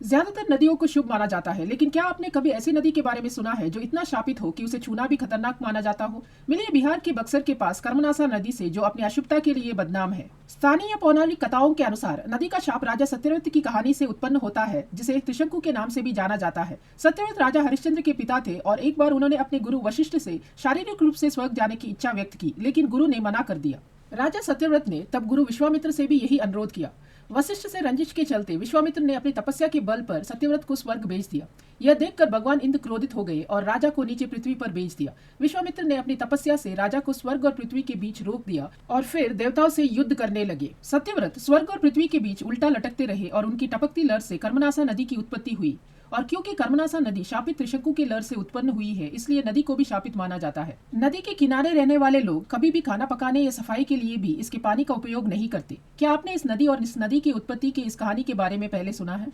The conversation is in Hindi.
ज्यादातर नदियों को शुभ माना जाता है, लेकिन क्या आपने कभी ऐसी नदी के बारे में सुना है जो इतना शापित हो कि उसे छूना भी खतरनाक माना जाता हो? मिलिए बिहार के बक्सर के पास कर्मनासा नदी से, जो अपनी अशुभता के लिए बदनाम है। स्थानीय पौराणिक कथाओं के अनुसार नदी का शाप राजा सत्यव्रत की कहानी से उत्पन्न होता है, जिसे त्रिशंकु के नाम से भी जाना जाता है। सत्यव्रत राजा हरिश्चंद्र के पिता थे और एक बार उन्होंने अपने गुरु वशिष्ठ से शारीरिक रूप से स्वर्ग जाने की इच्छा व्यक्त की, लेकिन गुरु ने मना कर दिया। राजा सत्यव्रत ने तब गुरु विश्वामित्र से भी यही अनुरोध किया। वशिष्ठ से रंजिश के चलते विश्वामित्र ने अपनी तपस्या के बल पर सत्यव्रत को स्वर्ग भेज दिया। यह देखकर भगवान इंद्र क्रोधित हो गए और राजा को नीचे पृथ्वी पर भेज दिया। विश्वामित्र ने अपनी तपस्या से राजा को स्वर्ग और पृथ्वी के बीच रोक दिया और फिर देवताओं से युद्ध करने लगे। सत्यव्रत स्वर्ग और पृथ्वी के बीच उल्टा लटकते रहे और उनकी टपकती लहर से कर्मनासा नदी की उत्पत्ति हुई। और क्योंकि कर्मनासा नदी शापित त्रिशंकु की लहर से उत्पन्न हुई है, इसलिए नदी को भी शापित माना जाता है। नदी के किनारे रहने वाले लोग कभी भी खाना पकाने या सफाई के लिए भी इसके पानी का उपयोग नहीं करते। क्या आपने इस नदी और इस नदी की उत्पत्ति की इस कहानी के बारे में पहले सुना है?